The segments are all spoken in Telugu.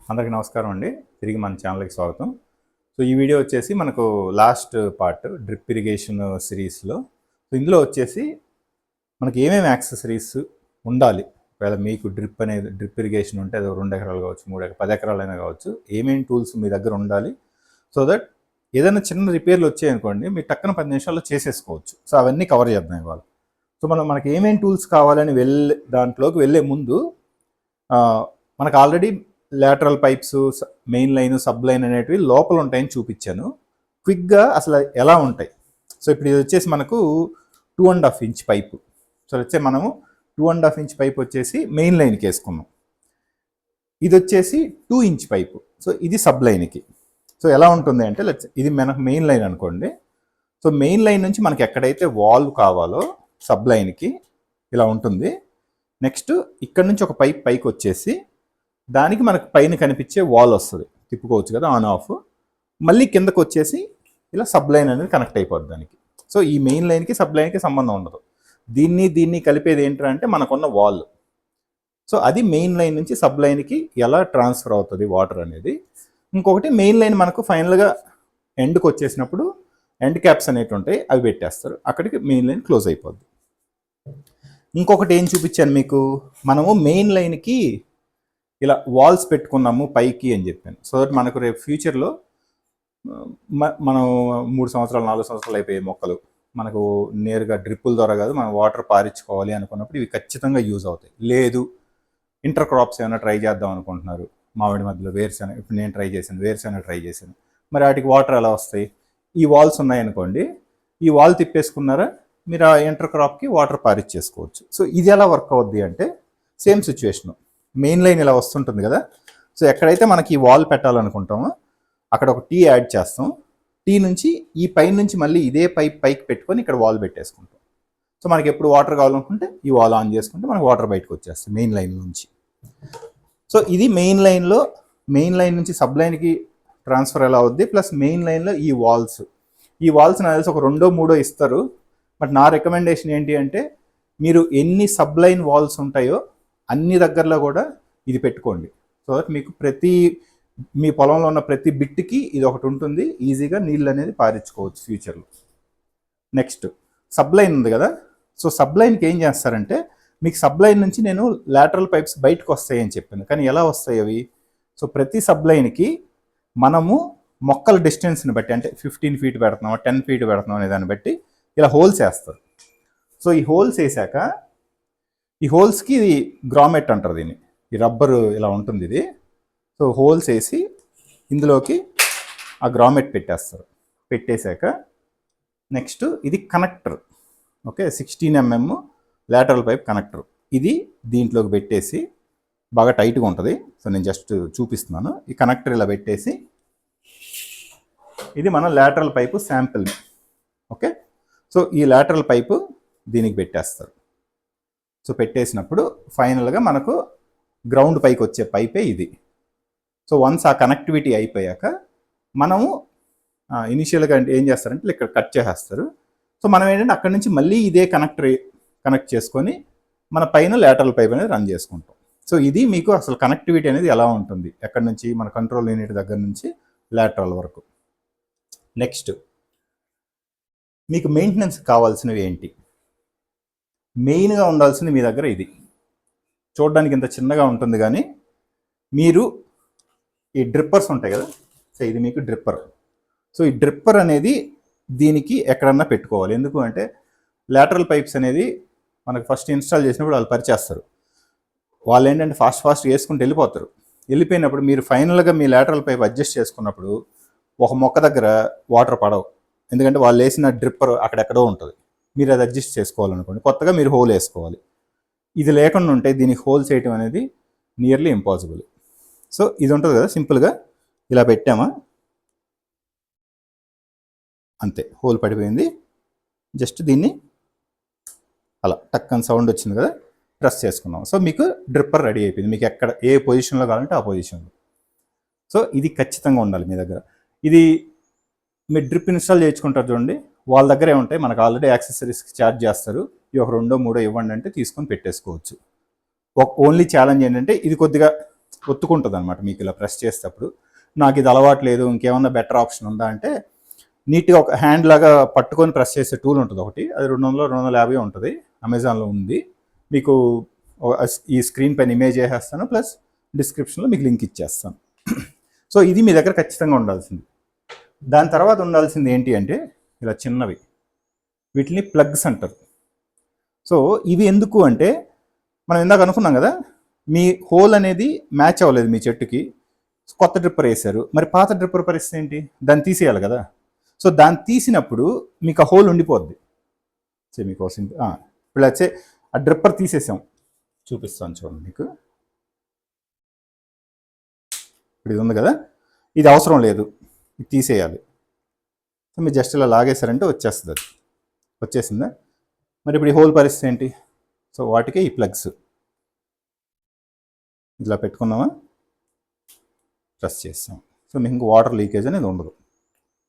అందరికీ నమస్కారం అండి. తిరిగి మన ఛానల్‌కి స్వాగతం. సో, ఈ వీడియో వచ్చేసి మనకు లాస్ట్ పార్ట్ డ్రిప్ ఇరిగేషన్ సిరీస్‌లో. సో, ఇందులో వచ్చేసి మనకి ఏమేమి యాక్సెసరీస్ ఉండాలి. ఒకవేళ మీకు డ్రిప్ ఇరిగేషన్ ఉంటే అది 2 ఎకరాలు కావచ్చు, 3 ఎకరాలు, 10 ఎకరాలైనా కావచ్చు. ఏమేమి టూల్స్ మీ దగ్గర ఉండాలి. సో దట్ ఏదైనా చిన్న రిపేర్లు వచ్చాయనుకోండి మీరు టక్కున 10 నిమిషాల్లో చేసేసుకోవచ్చు. సో, అవన్నీ కవర్ చేద్దాం ఇవాళ. సో, మనకి ఏమేమి టూల్స్ కావాలని దాంట్లోకి వెళ్ళే ముందు మనకు already lateral pipes, main line, sub line అనేటివి లోపల ఉంటాయని చూపించాను. క్విక్గా అసలు ఎలా ఉంటాయి. సో ఇప్పుడు ఇది వచ్చేసి మనకు 2.5 ఇంచ్ పైపు. సో వచ్చే మనము 2.5 ఇంచ్ పైప్ వచ్చేసి మెయిన్ లైన్కి వేసుకున్నాం. ఇది వచ్చేసి 2 ఇంచ్ పైపు. సో ఇది సబ్ లైన్కి. సో ఎలా ఉంటుంది అంటే ఇది మనకు మెయిన్ లైన్ అనుకోండి. సో మెయిన్ లైన్ నుంచి మనకి ఎక్కడైతే వాల్వ్ కావాలో సబ్ లైన్కి ఇలా ఉంటుంది. నెక్స్ట్ ఇక్కడ నుంచి ఒక పైప్ పైకి వచ్చేసి దానికి మనకు పైన కనిపించే వాల్ వస్తుంది, తిప్పుకోవచ్చు కదా ఆన్ ఆఫ్. మళ్ళీ కిందకు వచ్చేసి ఇలా సబ్ లైన్ అనేది కనెక్ట్ అయిపోద్ది దానికి. సో ఈ మెయిన్ లైన్కి సబ్ లైన్కి సంబంధం ఉండదు. దీన్ని కలిపేది ఏంటంటే మనకున్న వాల్. సో అది మెయిన్ లైన్ నుంచి సబ్ లైన్కి ఎలా ట్రాన్స్ఫర్ అవుతుంది వాటర్ అనేది. ఇంకొకటి మెయిన్ లైన్ మనకు ఫైనల్గా ఎండ్కి వచ్చేసినప్పుడు ఎండ్ క్యాప్స్ అనేవి ఉంటాయి, అవి పెట్టేస్తారు. అక్కడికి మెయిన్ లైన్ క్లోజ్ అయిపోద్ది. ఇంకొకటి ఏం చూపించాను మీకు, మనము మెయిన్ లైన్కి ఇలా వాల్స్ పెట్టుకున్నాము పైకి అని చెప్పాను. సో దట్ మనకు రేపు ఫ్యూచర్లో మనం 3 సంవత్సరాలు 4 సంవత్సరాలు అయిపోయే మొక్కలు మనకు నేరుగా డ్రిప్పుల ద్వారా కాదు, మనం వాటర్ పారించుకోవాలి అనుకున్నప్పుడు ఇవి ఖచ్చితంగా యూజ్ అవుతాయి. లేదు ఇంటర్ క్రాప్స్ ఏమైనా ట్రై చేద్దాం అనుకుంటున్నారు, మామిడి మధ్యలో వేరుశెనగ, ఇప్పుడు నేను వేరుశెనగ ట్రై చేశాను. మరి వాటికి వాటర్ ఎలా వస్తాయి? ఈ వాల్స్ ఉన్నాయనుకోండి, ఈ వాల్ తిప్పేసుకున్నారా మీరు ఆ ఇంటర్ క్రాప్కి వాటర్ పారించేసుకోవచ్చు. సో ఇది ఎలా వర్క్ అవుద్ది అంటే సేమ్ సిచ్యువేషను. మెయిన్ లైన్ ఇలా వస్తుంటుంది కదా. సో ఎక్కడైతే మనకి ఈ వాల్ పెట్టాలనుకుంటామో అక్కడ ఒక టీ యాడ్ చేస్తాం. టీ నుంచి ఈ పైన నుంచి మళ్ళీ ఇదే పైప్ పైకి పెట్టుకొని ఇక్కడ వాల్ పెట్టేసుకుంటాం. సో మనకి ఎప్పుడు వాటర్ కావాలనుకుంటే ఈ వాల్ ఆన్ చేసుకుంటే మనకి వాటర్ బయటకు వచ్చేస్తుంది మెయిన్ లైన్ నుంచి. సో ఇది మెయిన్ లైన్ నుంచి సబ్ లైన్కి ట్రాన్స్ఫర్ ఎలా అవుద్ది. ప్లస్ మెయిన్ లైన్లో ఈ వాల్స్ నాకు తెలిసి ఒక 2-3 ఇస్తారు. బట్ నా రికమెండేషన్ ఏంటి అంటే మీరు ఎన్ని సబ్ లైన్ వాల్స్ ఉంటాయో అన్ని దగ్గరలో కూడా ఇది పెట్టుకోండి. సో దట్ మీకు మీ పొలంలో ఉన్న ప్రతి బిట్కి ఇది ఒకటి ఉంటుంది, ఈజీగా నీళ్ళు అనేది పారించుకోవచ్చు ఫ్యూచర్లో. నెక్స్ట్ సబ్ లైన్ ఉంది కదా. సో సబ్ లైన్కి ఏం చేస్తారంటే మీకు సబ్ లైన్ నుంచి నేను లాటరల్ పైప్స్ బయటకు వస్తాయని చెప్పాను, కానీ ఎలా వస్తాయి అవి? సో ప్రతి సబ్ లైన్కి మనము మొక్కల డిస్టెన్స్ని బట్టి, అంటే 15 ఫీట్ పెడుతున్నాం, 10 ఫీట్ పెడుతున్నాం అనే దాన్ని బట్టి ఇలా హోల్స్ వేస్తారు. సో ఈ హోల్స్ వేసాక ఈ హోల్స్కి ఇది గ్రామెట్ అంటారు దీన్ని, ఈ రబ్బరు ఇలా ఉంటుంది ఇది. సో హోల్స్ వేసి ఇందులోకి ఆ గ్రామెట్ పెట్టేశాక నెక్స్ట్ ఇది connector. Okay, 16 mm lateral pipe connector. ఇది దీంట్లోకి పెట్టేసి బాగా టైట్గా ఉంటుంది. సో నేను జస్ట్ చూపిస్తున్నాను. ఈ కనెక్టర్ ఇలా పెట్టేసి ఇది మన lateral pipe sample. Okay, so ఈ లాటరల్ పైపు దీనికి పెట్టేస్తారు. సో పెట్టేసినప్పుడు ఫైనల్గా మనకు గ్రౌండ్ పైకి వచ్చే పైపే ఇది. సో వన్స్ ఆ కనెక్టివిటీ అయిపోయాక మనము ఇనిషియల్గా ఏం చేస్తారంటే ఇక్కడ కట్ చేసేస్తారు. సో మనం ఏంటంటే అక్కడి నుంచి మళ్ళీ ఇదే కనెక్ట్ చేసుకొని మన పైన లాటరల్ పైప్ అనేది రన్ చేసుకుంటాం. సో ఇది మీకు అసలు కనెక్టివిటీ అనేది ఎలా ఉంటుంది ఎక్కడి నుంచి మన కంట్రోల్ యూనిట్ దగ్గర నుంచి లాటరల్ వరకు. నెక్స్ట్ మీకు మెయింటెనెన్స్ కావాల్సినవి ఏంటి? మెయిన్గా ఉండాల్సింది మీ దగ్గర ఇది. చూడడానికి ఇంత చిన్నగా ఉంటుంది కానీ మీరు ఈ డ్రిప్పర్స్ ఉంటాయి కదా. సో ఇది మీకు డ్రిప్పర్. సో ఈ డ్రిప్పర్ అనేది దీనికి ఎక్కడన్నా పెట్టుకోవాలి. ఎందుకు అంటే లాటరల్ పైప్స్ అనేది మనకు ఫస్ట్ ఇన్స్టాల్ చేసినప్పుడు వాళ్ళు పరిచేస్తారు. వాళ్ళు ఏంటంటే ఫాస్ట్ వేసుకుంటూ వెళ్ళిపోయినప్పుడు మీరు ఫైనల్గా మీ లాటరల్ పైప్ అడ్జస్ట్ చేసుకున్నప్పుడు ఒక మొక్క దగ్గర వాటర్ పడవు. ఎందుకంటే వాళ్ళు వేసిన డ్రిప్పర్ అక్కడెక్కడో ఉంటుంది. మీరు అది అడ్జస్ట్ చేసుకోవాలనుకోండి, కొత్తగా మీరు హోల్ వేసుకోవాలి. ఇది లేకుండా ఉంటే దీనికి హోల్స్ వేయటం అనేది నియర్లీ ఇంపాసిబుల్. సో ఇది ఉంటుంది కదా, సింపుల్గా ఇలా పెట్టామా అంతే, హోల్ పడిపోయింది. జస్ట్ దీన్ని అలా టక్కని సౌండ్ వచ్చింది కదా, ప్రెస్ చేసుకున్నాం. సో మీకు డ్రిప్పర్ రెడీ అయిపోయింది. మీకు ఎక్కడ ఏ పొజిషన్లో కావాలంటే ఆ పొజిషన్లో. సో ఇది ఖచ్చితంగా ఉండాలి మీ దగ్గర. ఇది మీరు డ్రిప్ ఇన్స్టాల్ చేసుకుంటారు చూడండి, వాళ్ళ దగ్గరే ఉంటాయి. మనకు ఆల్రెడీ యాక్సెసరీస్కి ఛార్జ్ చేస్తారు. ఇవి ఒక 2-3 ఇవ్వండి అంటే తీసుకొని పెట్టేసుకోవచ్చు. ఓన్లీ ఛాలెంజ్ ఏంటంటే ఇది కొద్దిగా ఒత్తుకుంటుంది అనమాట మీకు ఇలా ప్రెస్ చేసేటప్పుడు. నాకు ఇది అలవాటు లేదు, ఇంకేమన్నా బెటర్ ఆప్షన్ ఉందా అంటే నీట్గా ఒక హ్యాండ్ లాగా పట్టుకొని ప్రెస్ చేసే టూల్ ఉంటుంది ఒకటి, అది 200-250 ఉంటుంది, అమెజాన్లో ఉంది. మీకు ఈ స్క్రీన్ పైన ఇమేజ్ చేసేస్తాను, ప్లస్ డిస్క్రిప్షన్లో మీకు లింక్ ఇచ్చేస్తాను. సో ఇది మీ దగ్గర ఖచ్చితంగా ఉండాల్సింది. దాని తర్వాత ఉండాల్సింది ఏంటి అంటే ఇలా చిన్నవి, వీటిని ప్లగ్స్ అంటారు. సో ఇవి ఎందుకు అంటే మనం ఇందాక అనుకున్నాం కదా, మీ హోల్ అనేది మ్యాచ్ అవ్వలేదు మీ చెట్టుకి, కొత్త డ్రిప్పర్ వేశారు, మరి పాత డ్రిప్పర్ పరిస్థితి ఏంటి, దాన్ని తీసేయాలి కదా. సో దాన్ని తీసినప్పుడు మీకు ఆ హోల్ ఉండిపోద్ది. సో మీకోసం ఇప్పుడు వచ్చే ఆ డ్రిప్పర్ తీసేసాం, చూపిస్తాను చూడండి మీకు. ఇప్పుడు ఇది ఉంది కదా, ఇది అవసరం లేదు, ఇది తీసేయాలి. సో మీరు జస్ట్ ఇలా లాగేశారంటే వచ్చేస్తుంది, అది వచ్చేసిందా. మరి ఇప్పుడు ఈ హోల్ పరిస్థితి ఏంటి, సో వాటికి ఈ ప్లగ్స్ ఇలా పెట్టుకున్నామా, ప్రెస్ చేస్తాం, సో మీకు ఇంక వాటర్ లీకేజ్ అనేది ఉండదు.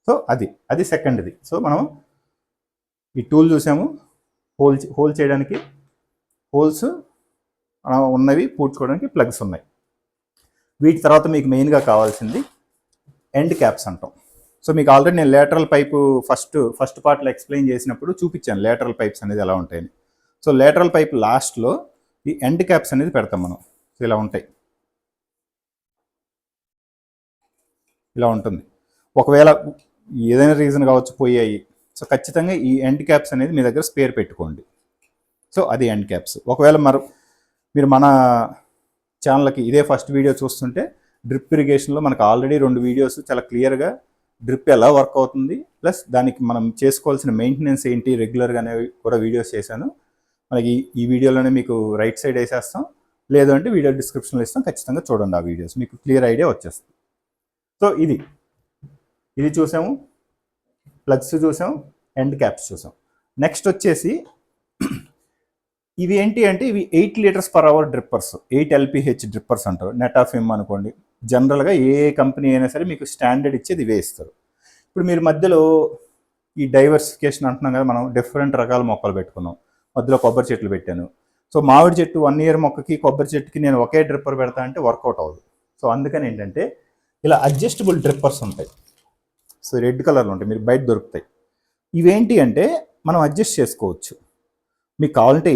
సో అది సెకండ్ది. సో మనం ఈ టూల్ చూసాము, హోల్ చేయడానికి హోల్స్ ఉన్నవి, పూడ్చుకోవడానికి ప్లగ్స్ ఉన్నాయి. వీటి తర్వాత మీకు మెయిన్గా కావాల్సింది ఎండ్ క్యాప్స్ అంటాం. సో మీకు ఆల్రెడీ నేను లేటరల్ పైపు ఫస్ట్ పార్ట్లో ఎక్స్ప్లెయిన్ చేసినప్పుడు చూపించాను లేటరల్ పైప్స్ అనేది ఎలా ఉంటాయని. సో లేటరల్ పైప్ లాస్ట్లో ఈ ఎండ్ క్యాప్స్ అనేది పెడతాం మనం. సో ఇలా ఉంటాయి, ఇలా ఉంటుంది. ఒకవేళ ఏదైనా రీజన్ కావచ్చు పోయాయి, సో ఖచ్చితంగా ఈ ఎండ్ క్యాప్స్ అనేది మీ దగ్గర స్పేర్ పెట్టుకోండి. సో అది ఎండ్ క్యాప్స్. ఒకవేళ మీరు మన ఛానల్కి ఇదే ఫస్ట్ వీడియో చూస్తుంటే డ్రిప్ ఇరిగేషన్లో మనకు ఆల్రెడీ 2 వీడియోస్ చాలా క్లియర్గా డ్రిప్ ఎలా వర్క్ అవుతుంది, ప్లస్ దానికి మనం చేసుకోవాల్సిన మెయింటెనెన్స్ ఏంటి రెగ్యులర్గా అనేవి కూడా వీడియోస్ చేశాను. మనకి ఈ వీడియోలోనే మీకు రైట్ సైడ్ వేసేస్తాం, లేదు అంటే వీడియో డిస్క్రిప్షన్లో ఇస్తాం, ఖచ్చితంగా చూడండి ఆ వీడియోస్, మీకు క్లియర్ ఐడియా వచ్చేస్తుంది. సో ఇది చూసాము, ప్లగ్స్ చూసాము, ఎండ్ క్యాప్స్ చూసాం. నెక్స్ట్ వచ్చేసి ఇవి ఏంటి అంటే ఇవి 8 litres per hour drippers, 8 LPH drippers అంటారు. నెటాఫిమ్ అనుకోండి, జనరల్గా ఏ కంపెనీ అయినా సరే మీకు స్టాండర్డ్ ఇచ్చేది ఇవే ఇస్తారు. ఇప్పుడు మీరు మధ్యలో ఈ డైవర్సిఫికేషన్ అంటున్నాం కదా, మనం డిఫరెంట్ రకాల మొక్కలు పెట్టుకున్నాం, మధ్యలో కొబ్బరి చెట్లు పెట్టాను. సో మామిడి చెట్టు 1 ఇయర్ మొక్కకి కొబ్బరి చెట్టుకి నేను ఒకే డ్రిప్పర్ పెడతా అంటే వర్కౌట్ అవ్వదు. సో అందుకని ఏంటంటే ఇలా అడ్జస్టబుల్ డ్రిప్పర్స్ ఉంటాయి. సో రెడ్ కలర్లో ఉంటాయి, మీరు బయట దొరుకుతాయి. ఇవేంటి అంటే మనం అడ్జస్ట్ చేసుకోవచ్చు. మీకు కావాలంటే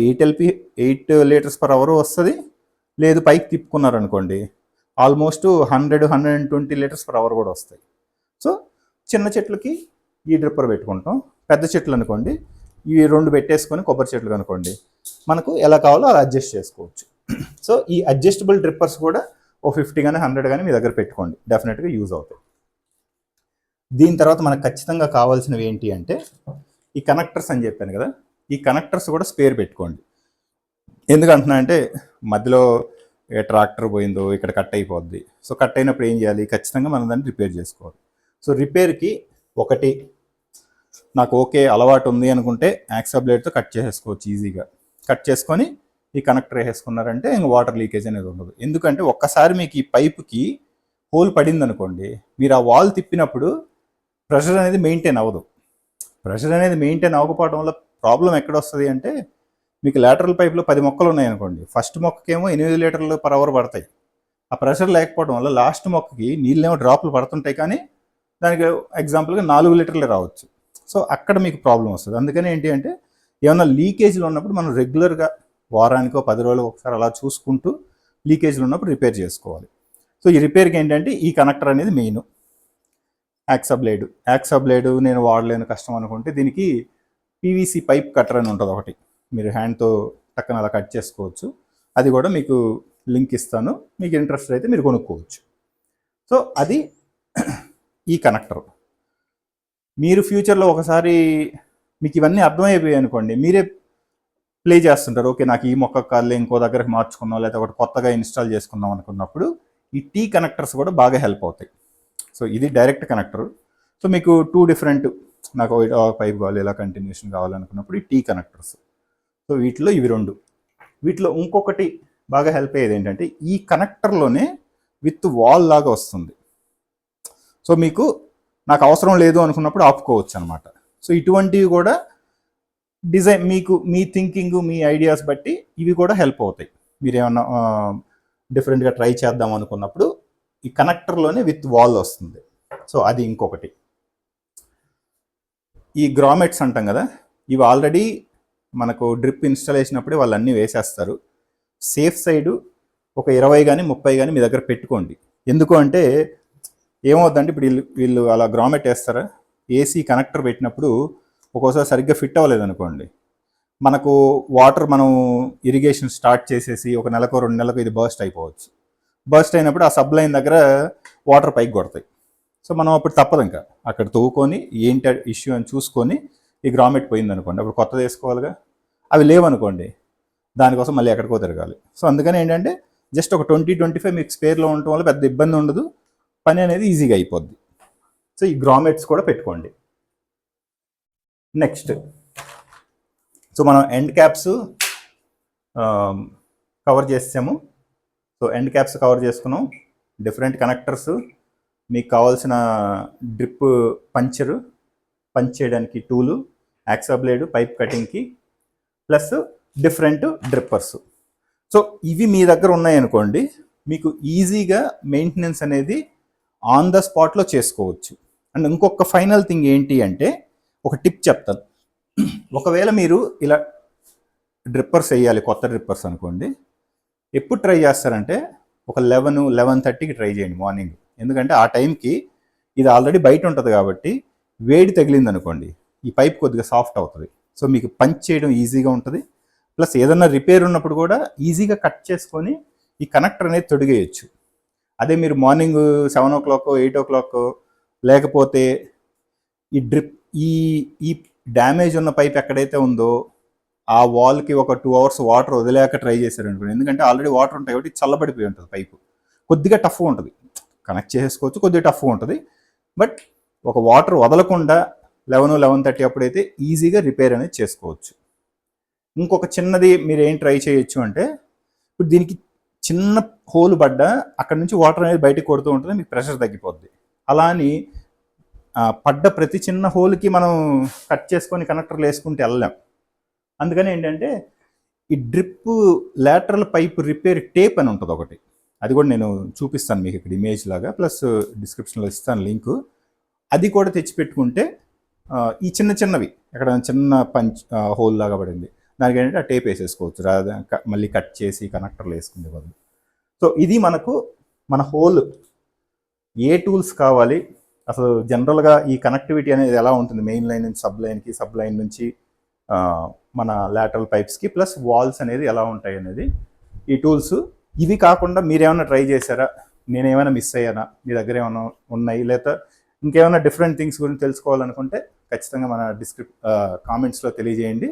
8 లీటర్స్ పర్ అవర్ వస్తుంది, లేదు పైకి తిప్పుకున్నారనుకోండి ఆల్మోస్ట్ 100-120 లీటర్స్ పర్ అవర్ కూడా వస్తాయి. సో చిన్న చెట్లకి ఈ డ్రిప్పర్ పెట్టుకుంటాం, పెద్ద చెట్లు అనుకోండి ఇవి 2 పెట్టేసుకొని కొబ్బరి చెట్లు అనుకోండి మనకు ఎలా కావాలో అలా అడ్జస్ట్ చేసుకోవచ్చు. సో ఈ అడ్జస్టబుల్ డ్రిప్పర్స్ కూడా ఓ 50 కానీ 100 కానీ మీ దగ్గర పెట్టుకోండి, డెఫినెట్గా యూజ్ అవుతాయి. దీని తర్వాత మనకు ఖచ్చితంగా కావాల్సినవి ఏంటి అంటే ఈ కనెక్టర్స్ అని చెప్పాను కదా, ఈ కనెక్టర్స్ కూడా స్పేర్ పెట్టుకోండి. ఎందుకంటున్నా అంటే మధ్యలో ట్రాక్టర్ పోయిందో ఇక్కడ కట్ అయిపోద్ది. సో కట్ అయినప్పుడు ఏం చేయాలి, ఖచ్చితంగా మనం దాన్ని రిపేర్ చేసుకోవాలి. సో రిపేర్కి ఒకటి నాకు ఓకే అలవాటు ఉంది అనుకుంటే యాక్సా బ్లేడ్తో కట్ చేసేసుకోవచ్చు, ఈజీగా కట్ చేసుకొని ఈ కనెక్టర్ వేసుకున్నారంటే ఇంక వాటర్ లీకేజ్ అనేది ఉండదు. ఎందుకంటే ఒక్కసారి మీకు ఈ పైపుకి హోల్ పడింది అనుకోండి, మీరు ఆ వాల్ తిప్పినప్పుడు ప్రెషర్ అనేది మెయింటైన్ అవ్వదు. ప్రెషర్ అనేది మెయింటైన్ అవ్వకపోవడం వల్ల ప్రాబ్లం ఎక్కడ వస్తుంది అంటే, మీకు లాటరల్ పైప్లో 10 మొక్కలు ఉన్నాయనుకోండి, ఫస్ట్ మొక్కకేమో 8 లీటర్లు పర్ అవర్ పడతాయి. ఆ ప్రెషర్ లేకపోవడం వల్ల లాస్ట్ మొక్కకి నీళ్ళేమో డ్రాప్లు పడుతుంటాయి, కానీ దానికి ఎగ్జాంపుల్గా 4 లీటర్లే రావచ్చు. సో అక్కడ మీకు ప్రాబ్లం వస్తుంది. అందుకని ఏంటి అంటే ఏమన్నా లీకేజ్లు ఉన్నప్పుడు మనం రెగ్యులర్గా వారానికో 10 రోజులకు ఒకసారి అలా చూసుకుంటూ లీకేజ్లు ఉన్నప్పుడు రిపేర్ చేసుకోవాలి. సో ఈ రిపేర్కి ఏంటంటే ఈ కనెక్టర్ అనేది మెయిన్. యాక్సా బ్లేడు నేను వాడలేను కష్టం అనుకుంటే దీనికి పీవీసీ పైప్ కట్టర్ అని ఉంటుంది ఒకటి, మీరు హ్యాండ్తో టక్కన అలా కట్ చేసుకోవచ్చు. అది కూడా మీకు లింక్ ఇస్తాను, మీకు ఇంట్రెస్ట్ అయితే మీరు కొనుక్కోవచ్చు. సో అది ఈ కనెక్టర్. మీరు ఫ్యూచర్లో ఒకసారి మీకు ఇవన్నీ అర్థమైపోయాయి అనుకోండి, మీరే ప్లే చేస్తుంటారు, ఓకే నాకు ఈ మొక్క కాదు ఇంకో దగ్గరకు మార్చుకుందాం, లేదా ఒకటి కొత్తగా ఇన్స్టాల్ చేసుకుందాం అనుకున్నప్పుడు ఈ టీ కనెక్టర్స్ కూడా బాగా హెల్ప్ అవుతాయి. సో ఇది డైరెక్ట్ కనెక్టర్. సో మీకు 2 డిఫరెంట్, నాకు పైప్ కావాలి ఇలా కంటిన్యూషన్ కావాలనుకున్నప్పుడు ఈ టీ కనెక్టర్స్. సో వీటిలో ఇవి 2. వీటిలో ఇంకొకటి బాగా హెల్ప్ అయ్యేది ఏంటంటే ఈ కనెక్టర్లోనే విత్ వాల్ లాగా వస్తుంది. సో మీకు నాకు అవసరం లేదు అనుకున్నప్పుడు ఆపుకోవచ్చు అనమాట. సో ఇటువంటివి కూడా డిజైన్ మీకు మీ థింకింగ్ మీ ఐడియాస్ బట్టి ఇవి కూడా హెల్ప్ అవుతాయి. మీరు ఏమన్నా డిఫరెంట్గా ట్రై చేద్దాం అనుకున్నప్పుడు ఈ కనెక్టర్లోనే విత్ వాల్ వస్తుంది. సో అది ఇంకొకటి. ఈ గ్రామెట్స్ అంటాం కదా, ఇవి ఆల్రెడీ మనకు డ్రిప్ ఇన్స్టాలేషన్ అప్పుడే వాళ్ళు అన్నీ వేసేస్తారు. సేఫ్ సైడు ఒక 20 కానీ 30 కానీ మీ దగ్గర పెట్టుకోండి. ఎందుకు అంటే ఏమవుతుందంటే ఇప్పుడు వీళ్ళు అలా గ్రామెట్ వేస్తారా, ఏసీ కనెక్టర్ పెట్టినప్పుడు ఒక్కోసారి సరిగ్గా ఫిట్ అవ్వలేదు అనుకోండి, మనకు వాటర్ మనం ఇరిగేషన్ స్టార్ట్ చేసేసి ఒక నెలకు 2 నెలలకు ఇది బర్స్ట్ అయిపోవచ్చు. బర్స్ట్ అయినప్పుడు ఆ సబ్ లైన్ దగ్గర వాటర్ పైకి కొడతాయి. సో మనం అప్పుడు తప్పదు, ఇంకా అక్కడ తవ్వుకొని ఏంటి ఇష్యూ అని చూసుకొని ఈ గ్రామెట్ పోయింది అనుకోండి, అప్పుడు కొత్తది వేసుకోవాలిగా. అవి లేవనుకోండి, దానికోసం మళ్ళీ ఎక్కడికో తిరగాలి. సో అందుకని ఏంటంటే జస్ట్ ఒక 20-25 మీకు స్పేర్లో ఉండటం వల్ల పెద్ద ఇబ్బంది ఉండదు, పని అనేది ఈజీగా అయిపోద్ది. సో ఈ గ్రామెట్స్ కూడా పెట్టుకోండి. నెక్స్ట్, సో మనం ఎండ్ క్యాప్స్ కవర్ చేసాము. సో ఎండ్ క్యాప్స్ కవర్ చేసుకున్నాం. డిఫరెంట్ కనెక్టర్స్, మీకు కావాల్సిన డ్రిప్ పంచ్ చేయడానికి టూలు, యాక్సా బ్లేడు, పైప్ కటింగ్కి, ప్లస్ డిఫరెంట్ డ్రిప్పర్స్. సో ఇవి మీ దగ్గర ఉన్నాయనుకోండి, మీకు ఈజీగా మెయింటెనెన్స్ అనేది ఆన్ ద స్పాట్లో చేసుకోవచ్చు. అండ్ ఇంకొక ఫైనల్ థింగ్ ఏంటి అంటే, ఒక టిప్ చెప్తాను. ఒకవేళ మీరు ఇలా డ్రిప్పర్స్ వేయాలి, కొత్త డ్రిప్పర్స్ అనుకోండి, ఎప్పుడు ట్రై చేస్తారంటే ఒక 11-11:30కి ట్రై చేయండి మార్నింగ్. ఎందుకంటే ఆ టైంకి ఇది ఆల్రెడీ బయట ఉంటుంది కాబట్టి వేడి తగిలింది అనుకోండి, ఈ పైప్ కొద్దిగా సాఫ్ట్ అవుతుంది. సో మీకు పంచ్ చేయడం ఈజీగా ఉంటుంది. ప్లస్ ఏదన్నా రిపేర్ ఉన్నప్పుడు కూడా ఈజీగా కట్ చేసుకొని ఈ కనెక్టర్ అనేది తొడిగేయచ్చు. అదే మీరు మార్నింగ్ 7 o'clock 8 o'clock లేకపోతే ఈ డ్రిప్ ఈ డ్యామేజ్ ఉన్న పైప్ ఎక్కడైతే ఉందో ఆ వాల్కి ఒక 2 hours వాటర్ వదిలేక ట్రై చేశారు అనుకోండి, ఎందుకంటే ఆల్రెడీ వాటర్ ఉంటాయి కాబట్టి చల్లబడిపోయి ఉంటుంది పైపు, కొద్దిగా టఫ్గా ఉంటుంది, కనెక్ట్ చేసుకోవచ్చు, కొద్దిగా టఫ్గా ఉంటుంది. బట్ ఒక వాటర్ వదలకుండా 11-11:30 అప్పుడైతే ఈజీగా రిపేర్ అనేది చేసుకోవచ్చు. ఇంకొక చిన్నది మీరు ఏం ట్రై చేయొచ్చు అంటే, ఇప్పుడు దీనికి చిన్న హోల్ పడ్డా అక్కడ నుంచి వాటర్ అనేది బయటకు కొడుతూ ఉంటుంది, మీకు ప్రెషర్ తగ్గిపోద్ది. అలా అని పడ్డ ప్రతి చిన్న హోల్కి మనం కట్ చేసుకొని కనెక్టర్లు వేసుకుంటే వెళ్ళలేం. అందుకని ఏంటంటే ఈ drip lateral pipe repair tape అని ఉంటుంది ఒకటి, అది కూడా నేను చూపిస్తాను మీకు ఇక్కడ ఇమేజ్ లాగా, ప్లస్ డిస్క్రిప్షన్లో ఇస్తాను లింకు. అది కూడా తెచ్చిపెట్టుకుంటే ఈ చిన్నవి ఎక్కడ చిన్న పంచ్ హోల్ లాగా పడింది, దానికి ఏంటంటే ఆ టేప్ వేసేసుకోవచ్చు, మళ్ళీ కట్ చేసి కనెక్టర్లు వేసుకునే బదులు. సో ఇది మనకు మన హోల్ ఏ టూల్స్ కావాలి, అసలు జనరల్గా ఈ కనెక్టివిటీ అనేది ఎలా ఉంటుంది, మెయిన్ లైన్ నుంచి సబ్ లైన్కి, సబ్ లైన్ నుంచి మన లాటరల్ పైప్స్కి, ప్లస్ వాల్స్ అనేది ఎలా ఉంటాయి అనేది ఈ టూల్స్. ఇవి కాకుండా మీరేమైనా ట్రై చేశారా, నేనేమైనా మిస్ అయ్యానా, మీ దగ్గర ఏమైనా ఉన్నాయి, లేదా ఇంకేమైనా డిఫరెంట్ థింగ్స్ గురించి తెలుసుకోవాలనుకుంటే ఖచ్చితంగా మన కామెంట్స్లో తెలియజేయండి.